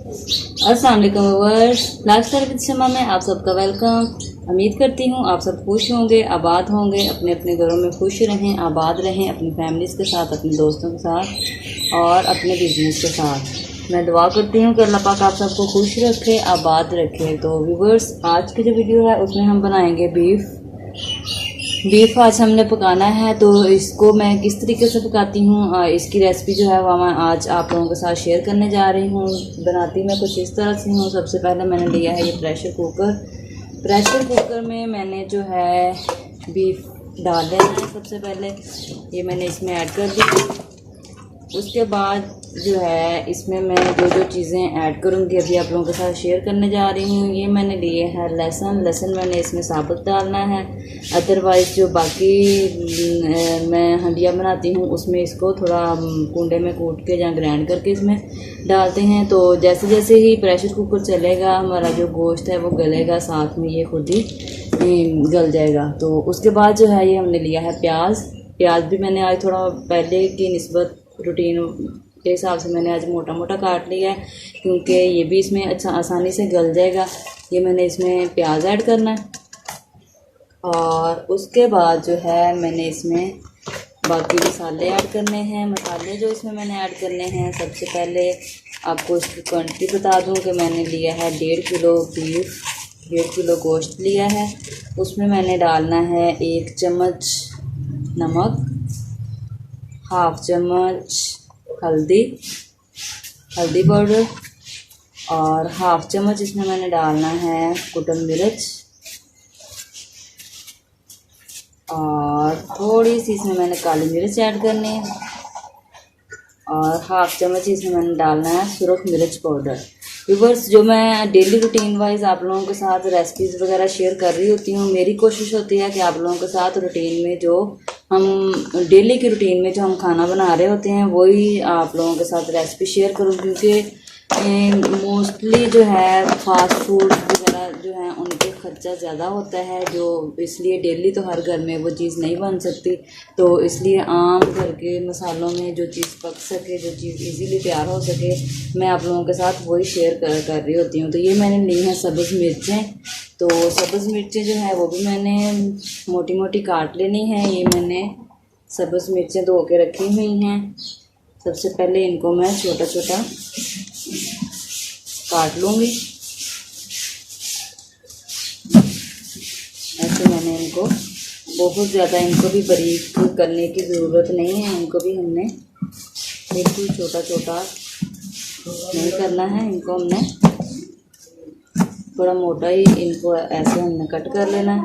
अस्सलाम वालेकुम viewers, lifestyle with शमा में आप सबका वेलकम। उम्मीद करती हूँ आप सब खुश होंगे, आबाद होंगे, अपने अपने घरों में खुश रहें, आबाद रहें, अपनी फैमिलीज़ के साथ, अपने दोस्तों के साथ और अपने बिजनेस के साथ। मैं दुआ करती हूँ कि अल्लाह पाक आप सबको खुश रखे, आबाद रखे। तो व्यूअर्स, आज की जो वीडियो है उसमें हम बनाएंगे बीफ आज हमने पकाना है। तो इसको मैं किस तरीके से पकाती हूँ, इसकी रेसिपी जो है वह मैं आज आप लोगों के साथ शेयर करने जा रही हूँ। बनाती मैं कुछ इस तरह से हूँ। सबसे पहले मैंने लिया है ये प्रेशर कुकर में मैंने जो है बीफ डाल देना है। सबसे पहले ये मैंने इसमें ऐड कर दी। उसके बाद जो है इसमें मैं जो चीज़ें ऐड करूँगी अभी आप लोगों के साथ शेयर करने जा रही हूँ। ये मैंने लिए है लहसुन मैंने इसमें साबुत डालना है। अदरवाइज़ जो बाकी मैं हंडिया बनाती हूँ उसमें इसको थोड़ा कूंडे में कूट के या ग्राइंड करके इसमें डालते हैं। तो जैसे जैसे ही प्रेशर कुकर चलेगा हमारा जो गोश्त है वो गलेगा, साथ में ये खुद ही गल जाएगा। तो उसके बाद जो है ये हमने लिया है प्याज भी मैंने आज थोड़ा पहले की निस्बत रूटीन के हिसाब से मैंने आज मोटा मोटा काट लिया है, क्योंकि ये भी इसमें अच्छा आसानी से गल जाएगा। ये मैंने इसमें प्याज ऐड करना है और उसके बाद जो है मैंने इसमें बाकी मसाले ऐड करने हैं। मसाले जो इसमें मैंने ऐड करने हैं, सबसे पहले आपको इसकी क्वांटिटी बता दूं कि मैंने लिया है 1.5 किलो बीफ, 1.5 किलो गोश्त लिया है। उसमें मैंने डालना है 1 चम्मच नमक, हाफ चम्मच हल्दी पाउडर और हाफ चम्मच इसमें मैंने डालना है कुटन मिर्च और थोड़ी सी इसमें मैंने काली मिर्च ऐड करनी है और हाफ चम्मच इसमें मैंने डालना है सुरख मिर्च पाउडर। व्यूअर्स, जो मैं डेली रूटीन वाइज आप लोगों के साथ रेसिपीज़ वगैरह शेयर कर रही होती हूँ, मेरी कोशिश होती है कि आप लोगों के साथ रूटीन में जो हम डेली की रूटीन में जो हम खाना बना रहे होते हैं वही आप लोगों के साथ रेसिपी शेयर करूँ, क्योंकि मोस्टली जो है फास्ट फूड वगैरह जो है उनके खर्चा ज़्यादा होता है, जो इसलिए डेली तो हर घर में वो चीज़ नहीं बन सकती। तो इसलिए आम घर के मसालों में जो चीज़ पक सके, जो चीज़ इजीली तैयार हो सके, मैं आप लोगों के साथ वही शेयर कर रही होती हूँ। तो ये मैंने ली हैं सब्ज़ मिर्चें। तो सब्ज़ मिर्चें जो है वो भी मैंने मोटी मोटी काट लेनी है। ये मैंने सब्ज़ मिर्चें धो के रखी हुई हैं। सबसे पहले इनको मैं छोटा छोटा काट लूँगी। ऐसे मैंने इनको बहुत ज़्यादा इनको भी बारीक करने की ज़रूरत नहीं है, इनको भी हमने बिल्कुल छोटा छोटा नहीं करना है। इनको हमने थोड़ा मोटा ही इनको ऐसे हमने कट कर लेना है।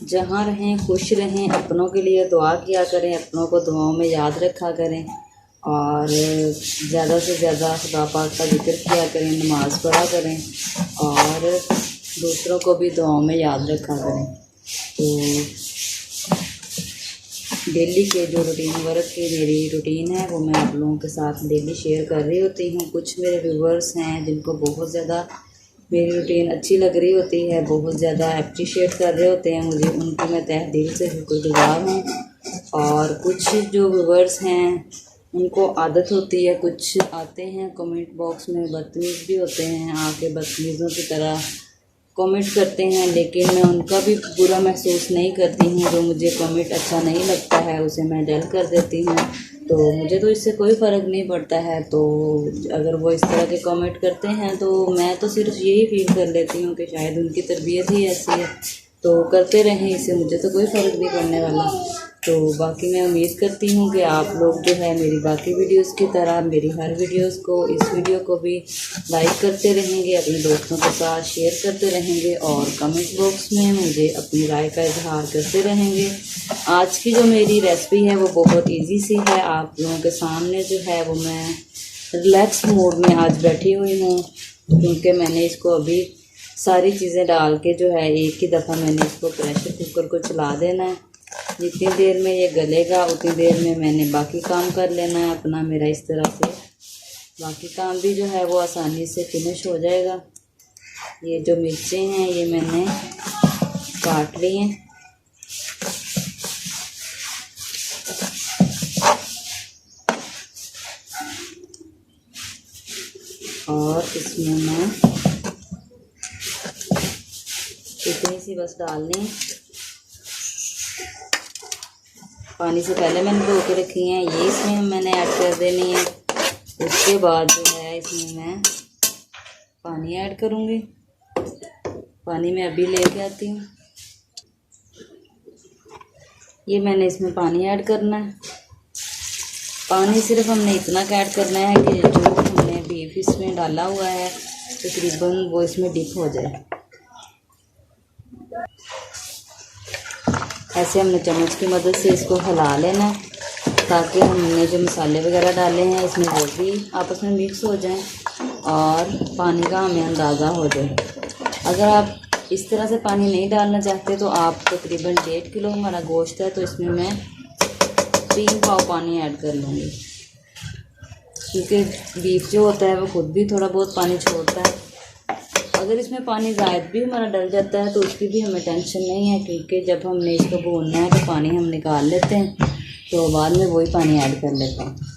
जहाँ रहें खुश रहें, अपनों के लिए दुआ किया करें, अपनों को दुआओं में याद रखा करें और ज़्यादा से ज़्यादा खुदा पाक का जिक्र किया करें, नमाज़ पढ़ा करें और दूसरों को भी दुआओं में याद रखा करें। तो डेली के जो रूटीन वर्क की मेरी रूटीन है वो मैं आप लोगों के साथ डेली शेयर कर रही होती हूँ। कुछ मेरे व्यूवर्स हैं जिनको बहुत ज़्यादा मेरी रूटीन अच्छी लग रही होती है, बहुत ज़्यादा अप्रिशिएट कर रहे होते हैं मुझे, उनको मैं तहे दिल से शुक्रगुज़ार हूँ। और कुछ जो व्यूवर्स हैं उनको आदत होती है, कुछ आते हैं कमेंट बॉक्स में बदतमीज़ भी होते हैं, आके बदतमीज़ों की तरह कमेंट करते हैं, लेकिन मैं उनका भी बुरा महसूस नहीं करती हूँ। जो मुझे कमेंट अच्छा नहीं लगता है उसे मैं डल कर देती हूँ, तो मुझे तो इससे कोई फ़र्क नहीं पड़ता है। तो अगर वो इस तरह के कमेंट करते हैं तो मैं तो सिर्फ यही फील कर लेती हूँ कि शायद उनकी तरबियत ही ऐसी है, तो करते रहें, इससे मुझे तो कोई फ़र्क नहीं पड़ने वाला। तो बाकी मैं उम्मीद करती हूँ कि आप लोग जो है मेरी बाकी वीडियोस की तरह मेरी हर वीडियोस को, इस वीडियो को भी लाइक करते रहेंगे, अपने दोस्तों के साथ शेयर करते रहेंगे और कमेंट बॉक्स में मुझे अपनी राय का इजहार करते रहेंगे। आज की जो मेरी रेसिपी है वो बहुत इजी सी है। आप लोगों के सामने जो है वो मैं रिलैक्स मोड में आज बैठी हुई हूँ, क्योंकि मैंने इसको अभी सारी चीज़ें डाल के जो है एक ही दफ़ा मैंने इसको प्रेशर कुकर को चला देना है। जितनी देर में ये गलेगा उतनी देर में मैंने बाकी काम कर लेना है अपना। मेरा इस तरह से बाकी काम भी जो है वो आसानी से फिनिश हो जाएगा। ये जो मिर्चें हैं ये मैंने काट ली हैं और इसमें मैं इतनी सी बस डालनी है। पानी से पहले मैंने धो के रखी हैं, ये इसमें मैंने ऐड कर देनी है। उसके बाद जो है इसमें मैं पानी ऐड करूँगी। पानी मैं अभी लेके आती हूँ। ये मैंने इसमें पानी ऐड करना है। पानी सिर्फ हमने इतना ऐड करना है कि जो हमने बीफ इसमें डाला हुआ है तकरीबन वो इसमें डिप हो जाए। ऐसे हमने चम्मच की मदद से इसको हिला लेना है ताकि हमने जो मसाले वगैरह डाले हैं इसमें वो भी आपस में मिक्स हो जाएं और पानी का हमें अंदाज़ा हो जाए। अगर आप इस तरह से पानी नहीं डालना चाहते तो आप तकरीबन 1.5 किलो हमारा गोश्त है तो इसमें मैं 3 पाव पानी ऐड कर लूँगी, क्योंकि बीफ जो होता है वो खुद भी थोड़ा बहुत पानी छोड़ता है। अगर इसमें पानी ज़ायद भी हमारा डल जाता है तो उसकी भी हमें टेंशन नहीं है, क्योंकि जब हमने इसको भूनना है तो पानी हम निकाल लेते हैं तो बाद में वही पानी ऐड कर लेते हैं।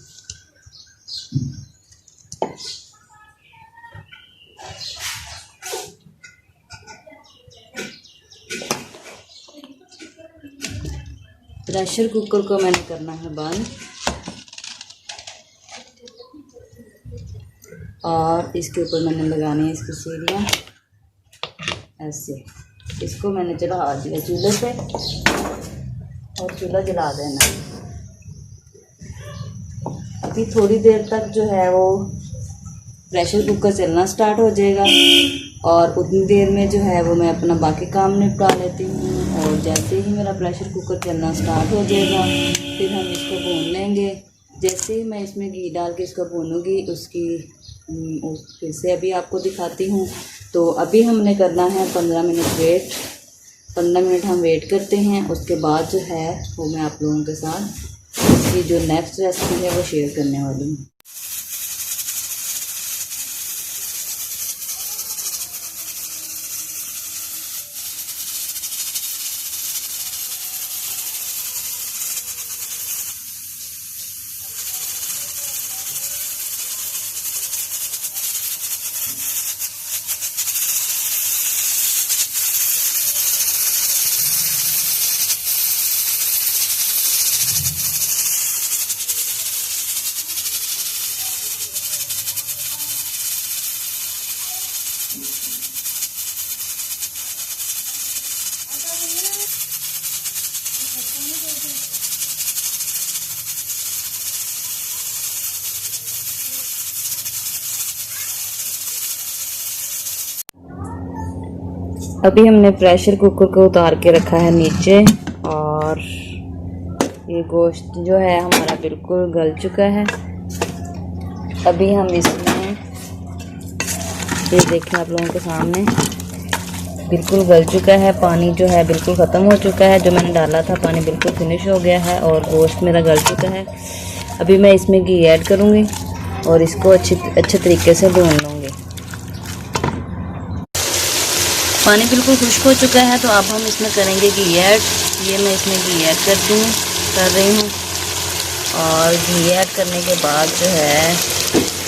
प्रेशर कुकर को मैंने करना है बंद और इसके ऊपर मैंने लगानी है इसकी सीढ़ियाँ ऐसे। इसको मैंने चढ़ा दिया चूल्हे पे और चूल्हा जला देना। अभी थोड़ी देर तक जो है वो प्रेशर कुकर चलना स्टार्ट हो जाएगा और उतनी देर में जो है वो मैं अपना बाकी काम निपटा लेती हूँ। और जैसे ही मेरा प्रेशर कुकर चलना स्टार्ट हो जाएगा फिर हम इसको भून लेंगे। जैसे ही मैं इसमें घी डाल के इसको भूनूँगी उसकी फिर से अभी आपको दिखाती हूँ। तो अभी हमने करना है 15 मिनट वेट। 15 मिनट हम वेट करते हैं। उसके बाद जो है वो मैं आप लोगों के साथ इसकी जो नेक्स्ट रेसिपी है वो शेयर करने वाली हूँ। अभी हमने प्रेशर कुकर को उतार के रखा है नीचे और ये गोश्त जो है हमारा बिल्कुल गल चुका है। अभी हम इसमें ये देखें आप लोगों के सामने बिल्कुल गल चुका है। पानी जो है बिल्कुल ख़त्म हो चुका है। जो मैंने डाला था पानी बिल्कुल फिनिश हो गया है और गोश्त मेरा गल चुका है। अभी मैं इसमें घी ऐड करूँगी और इसको अच्छे तरीके से भून लूँगी। पानी बिल्कुल खुश्क हो चुका है तो अब हम इसमें करेंगे घी ऐड। ये मैं इसमें घी ऐड कर रही हूँ और घी ऐड करने के बाद जो है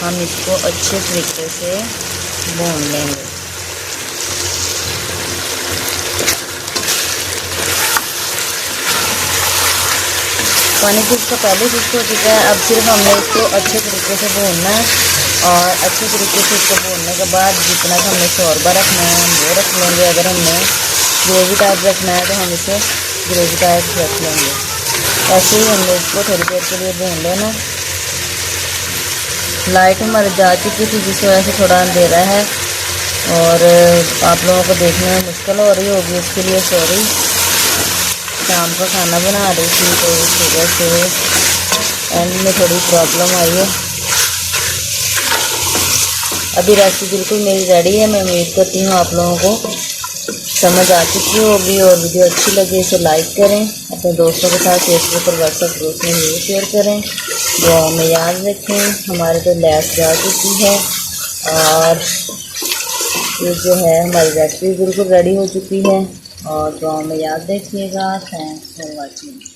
हम इसको अच्छे तरीके से भून लेंगे। पानी खुश्क पहले खुश्क हो चुका है। अब सिर्फ हमने इसको अच्छे तरीके से भूनना है और अच्छे तरीके से इसको भूनने के बाद जितना हमने शोरबा रखना है हम वो रख लेंगे। अगर हमने ग्रेवी टाइप रखना है तो हम इसे ग्रेवी टाइप रख लेंगे। ऐसे ही हमने इसको थोड़ी देर के लिए भून लेना। लाइट हमारी जा चुकी थी जिस वजह से थोड़ा अंधेरा है और आप लोगों को देखने में मुश्किल हो रही होगी, इसके लिए सॉरी। शाम का खाना बना रही थी तो इस वजह से एंड में थोड़ी प्रॉब्लम आई है। अभी रेसिपी बिल्कुल मेरी रेडी है। मैं उम्मीद करती हूँ आप लोगों को समझ आ चुकी होगी, और वीडियो अच्छी लगे इसे लाइक करें, अपने दोस्तों के साथ फेसबुक और व्हाट्सएप ग्रुप में ज़रूर शेयर करें। दुआओं में याद रखें। हमारे तो लैस जा चुकी है और ये जो है हमारी रेसिपी बिल्कुल रेडी हो चुकी है, और दुआओं में याद रखिएगा। Thanks for watching.